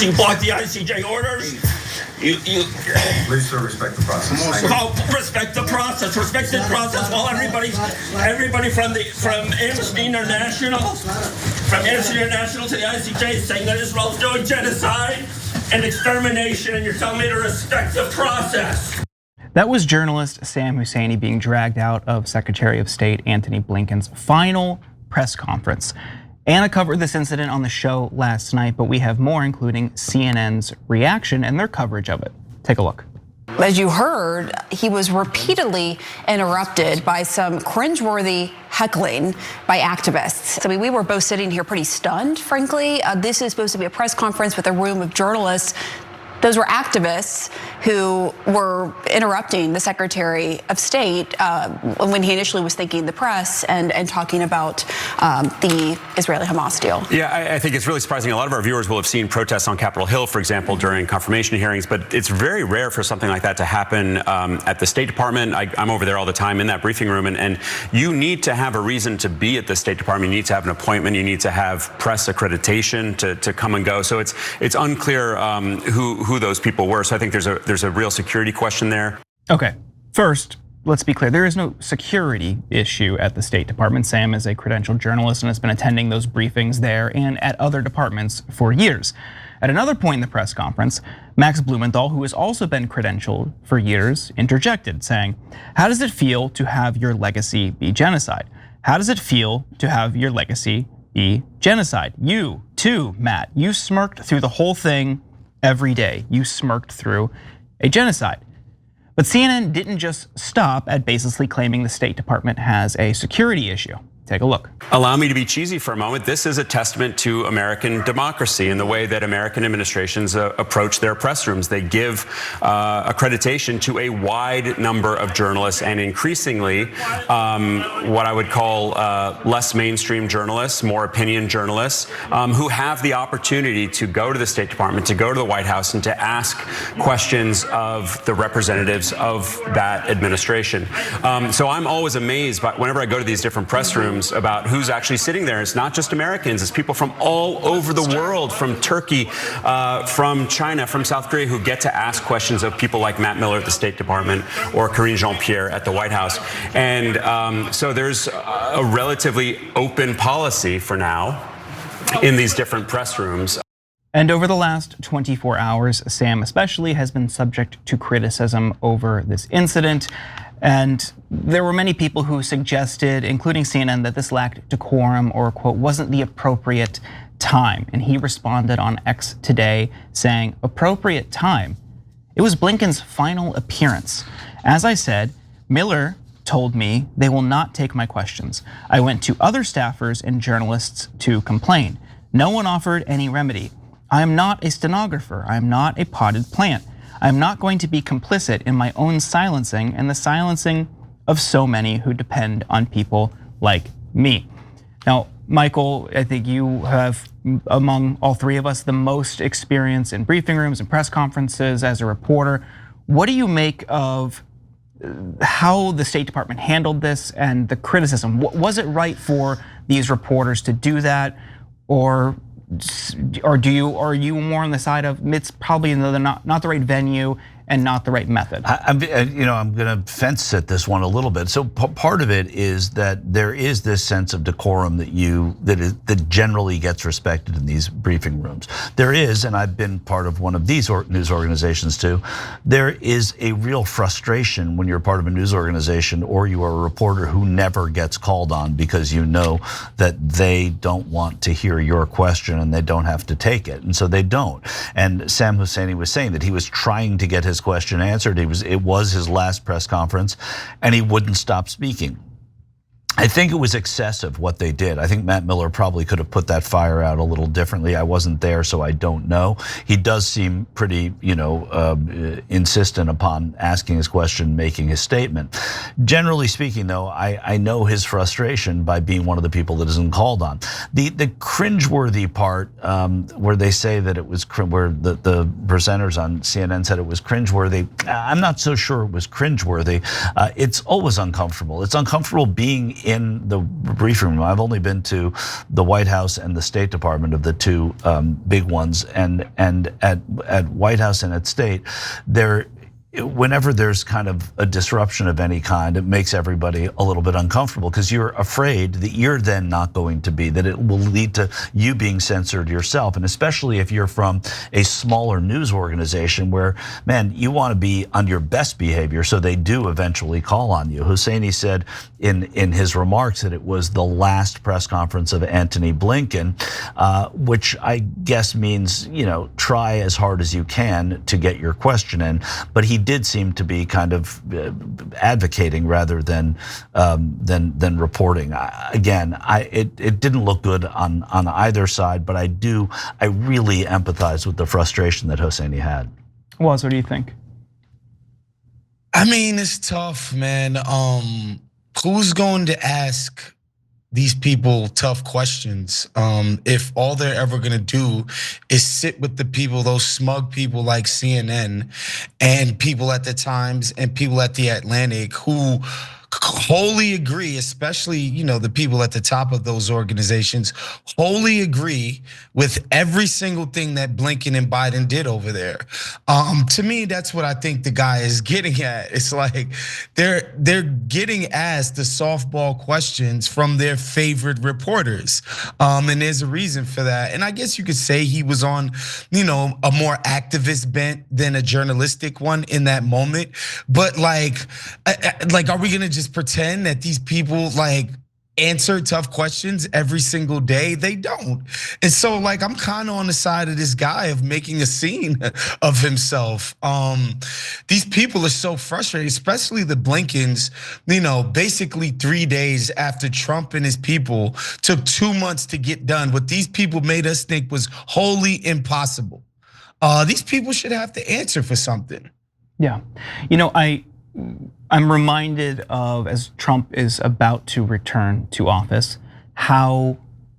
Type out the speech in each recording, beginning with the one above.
You block the ICJ orders. Please, sir, respect the process. Respect the process. Respect the process. While everybody from Amnesty International to the ICJ is saying that Israel's doing genocide and extermination, and you're telling me to respect the process. That was journalist Sam Husseini being dragged out of Secretary of State Antony Blinken's final press conference. Anna covered this incident on the show last night, but we have more, including CNN's reaction and their coverage of it. Take a look. As you heard, he was repeatedly interrupted by some cringeworthy heckling by activists. I mean, we were both sitting here pretty stunned, frankly. This is supposed to be a press conference with a room of journalists. Those were activists who were interrupting the Secretary of State when he initially was thanking the press and talking about the Israeli-Hamas deal. Yeah, I think it's really surprising. A lot of our viewers will have seen protests on Capitol Hill, for example, during confirmation hearings, but it's very rare for something like that to happen at the State Department. I'm over there all the time in that briefing room, and you need to have a reason to be at the State Department. You need to have an appointment. You need to have press accreditation to come and go. So it's unclear who those people were. So I think there's a real security question there. Okay, first, let's be clear. There is no security issue at the State Department. Sam is a credentialed journalist and has been attending those briefings there and at other departments for years. At another point in the press conference, Max Blumenthal, who has also been credentialed for years, interjected, saying, "How does it feel to have your legacy be genocide? How does it feel to have your legacy be genocide? You too, Matt, you smirked through the whole thing every day. You smirked through a genocide." But CNN didn't just stop at basically claiming the State Department has a security issue. Take a look. Allow me to be cheesy for a moment. This is a testament to American democracy and the way that American administrations approach their press rooms. They give accreditation to a wide number of journalists, and increasingly what I would call less mainstream journalists, more opinion journalists, who have the opportunity to go to the State Department, to go to the White House, and to ask questions of the representatives of that administration. So I'm always amazed by whenever I go to these different press rooms about who's actually sitting there. It's not just Americans, it's people from all over the world, from Turkey, from China, from South Korea, who get to ask questions of people like Matt Miller at the State Department or Karine Jean-Pierre at the White House. And so there's a relatively open policy for now in these different press rooms. And over the last 24 hours, Sam especially has been subject to criticism over this incident. And there were many people who suggested, including CNN, that this lacked decorum or, quote, wasn't the appropriate time. And he responded on X today saying, appropriate time? It was Blinken's final appearance. As I said, Miller told me they will not take my questions. I went to other staffers and journalists to complain. No one offered any remedy. I am not a stenographer. I am not a potted plant. I'm not going to be complicit in my own silencing and the silencing of so many who depend on people like me. Now, Michael, I think you have, among all three of us, the most experience in briefing rooms and press conferences as a reporter. What do you make of how the State Department handled this and the criticism? Was it right for these reporters to do that, or are you more on the side of it's probably not the right venue and not the right method? I'm going to fence sit this one a little bit. So part of it is that there is this sense of decorum that generally gets respected in these briefing rooms. There is, and I've been part of one of these news organizations too. There is a real frustration when you're part of a news organization or you are a reporter who never gets called on because you know that they don't want to hear your question and they don't have to take it, and so they don't. And Sam Husseini was saying that he was trying to get his question answered. It was his last press conference, and he wouldn't stop speaking. I think it was excessive what they did. I think Matt Miller probably could have put that fire out a little differently. I wasn't there, so I don't know. He does seem pretty, insistent upon asking his question, making his statement. Generally speaking, though, I know his frustration by being one of the people that isn't called on. The cringeworthy part, where they say that it was where the presenters on CNN said it was cringeworthy. I'm not so sure it was cringeworthy. It's always uncomfortable. It's uncomfortable being in the briefing room. I've only been to the White House and the State Department of the two big ones, and at White House and at State, whenever there's kind of a disruption of any kind, it makes everybody a little bit uncomfortable because you're afraid that you're then not going to be, that it will lead to you being censored yourself. And especially if you're from a smaller news organization where, man, you want to be on your best behavior, so they do eventually call on you. Husseini said in his remarks that it was the last press conference of Antony Blinken, which I guess means, try as hard as you can to get your question in. But he did seem to be kind of advocating rather than reporting. Again, it didn't look good on either side, but I really empathize with the frustration that Husseini had. Waz, what do you think? I mean, it's tough, man. Who's going to ask these people tough questions if all they're ever gonna do is sit with the people, those smug people like CNN and people at the Times and people at the Atlantic who wholly agree, especially the people at the top of those organizations, wholly agree with every single thing that Blinken and Biden did over there. To me, that's what I think the guy is getting at. It's like they're getting asked the softball questions from their favorite reporters, and there's a reason for that. And I guess you could say he was on, a more activist bent than a journalistic one in that moment. But like, are we gonna just pretend that these people answer tough questions every single day? They don't. And so I'm kind of on the side of this guy of making a scene of himself. These people are so frustrated, especially the Blinkens, basically 3 days after Trump and his people took 2 months to get done. What these people made us think was wholly impossible. These people should have to answer for something. Yeah, I'm reminded of, as Trump is about to return to office, how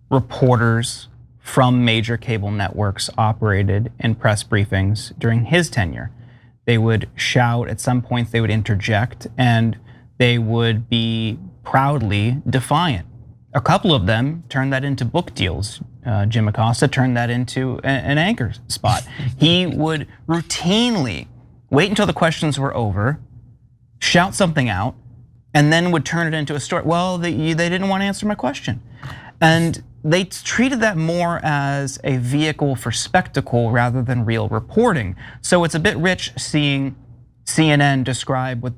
reporters from major cable networks operated in press briefings during his tenure. They would shout, at some points they would interject, and they would be proudly defiant. A couple of them turned that into book deals. Jim Acosta turned that into an anchor spot. He would routinely wait until the questions were over, shout something out, and then would turn it into a story. Well, they didn't want to answer my question. And they treated that more as a vehicle for spectacle rather than real reporting. So it's a bit rich seeing CNN describe what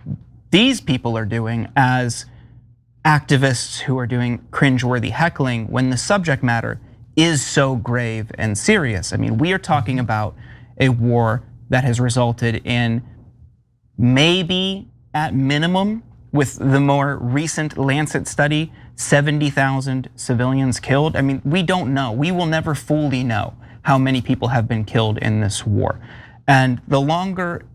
these people are doing as activists who are doing cringeworthy heckling when the subject matter is so grave and serious. I mean, we are talking about a war that has resulted in maybe at minimum, with the more recent Lancet study, 70,000 civilians killed. I mean, we don't know. We will never fully know how many people have been killed in this war. And the longer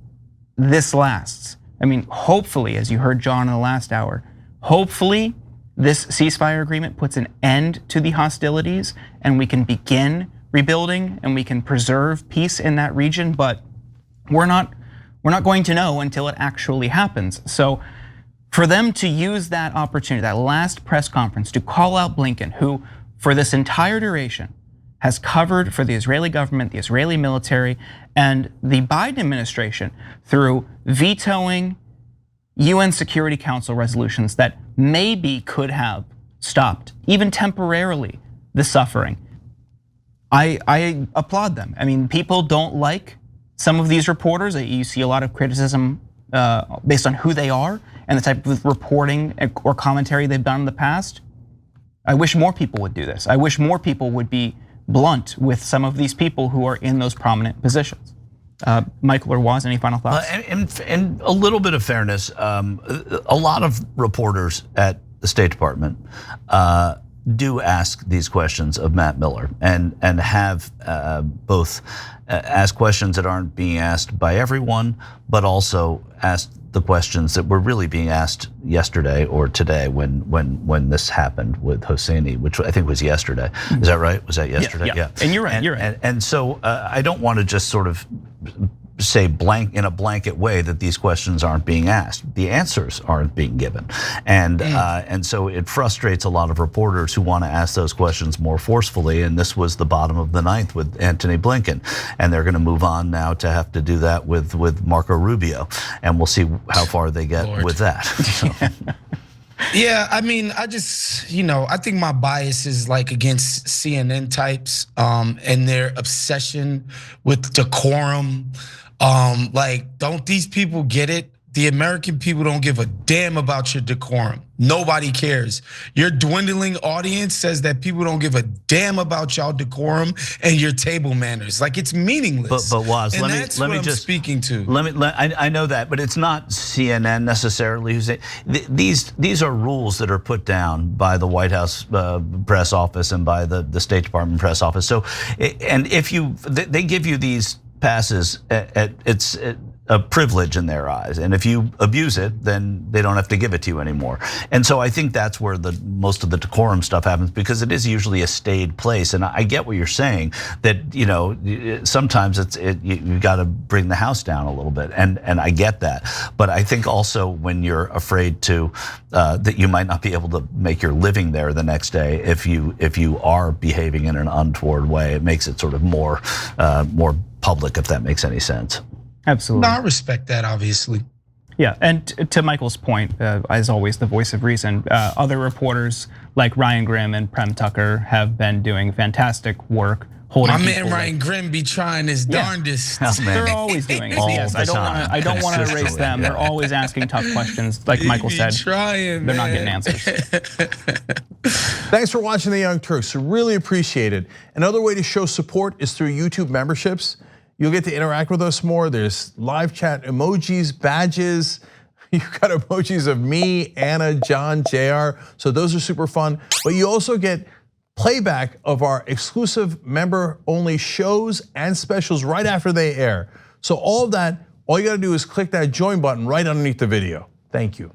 this lasts, I mean, hopefully, as you heard John in the last hour, hopefully this ceasefire agreement puts an end to the hostilities and we can begin rebuilding and we can preserve peace in that region. But we're not going to know until it actually happens. So for them to use that opportunity, that last press conference, to call out Blinken, who for this entire duration has covered for the Israeli government, the Israeli military, and the Biden administration through vetoing UN Security Council resolutions that maybe could have stopped, even temporarily, the suffering. I applaud them. I mean, people don't like some of these reporters. You see a lot of criticism based on who they are and the type of reporting or commentary they've done in the past. I wish more people would do this. I wish more people would be blunt with some of these people who are in those prominent positions. Michael or Waz, any final thoughts? And a little bit of fairness, a lot of reporters at the State Department do ask these questions of Matt Miller and have both ask questions that aren't being asked by everyone, but also ask the questions that were really being asked yesterday or today when this happened with Husseini, which I think was yesterday. Is that right? Was that yesterday? Yeah. And you're right. And so I don't want to just sort of say in a blanket way that these questions aren't being asked. The answers aren't being given, and so it frustrates a lot of reporters who want to ask those questions more forcefully. And this was the bottom of the ninth with Antony Blinken, and they're going to move on now to have to do that with Marco Rubio, and we'll see how far they get with that. So. Yeah, I mean, I just, I think my bias is like against CNN types and their obsession with decorum. Like, don't these people get it? The American people don't give a damn about your decorum. Nobody cares. Your dwindling audience says that people don't give a damn about y'all decorum and your table manners. Like, it's meaningless. But Waz, and let me just speaking to. I know that, but it's not CNN necessarily who's these are rules that are put down by the White House press office and by the State Department press office. So, and if they give you these passes, it's a privilege in their eyes, and if you abuse it, then they don't have to give it to you anymore. And so I think that's where most of the decorum stuff happens, because it is usually a staid place. And I get what you're saying, that sometimes you got to bring the house down a little bit, and I get that. But I think also when you're afraid to that you might not be able to make your living there the next day if you are behaving in an untoward way, it makes it sort of more public, if that makes any sense. Absolutely. No, I respect that, obviously. Yeah, and to Michael's point, as always, the voice of reason, other reporters like Ryan Grimm and Prem Tucker have been doing fantastic work holding My man Ryan Grimm be trying his darndest. Oh, man. They're always doing it. All Yes, the I don't want to erase them. They're always asking tough questions. Like Michael said, they're not getting answers. Thanks for watching the Young Turks. We really appreciate it. Another way to show support is through YouTube memberships. You'll get to interact with us more. There's live chat emojis, badges. You've got emojis of me, Anna, John, JR. So those are super fun. But you also get playback of our exclusive member-only shows and specials right after they air. So all of that, all you gotta do is click that join button right underneath the video. Thank you.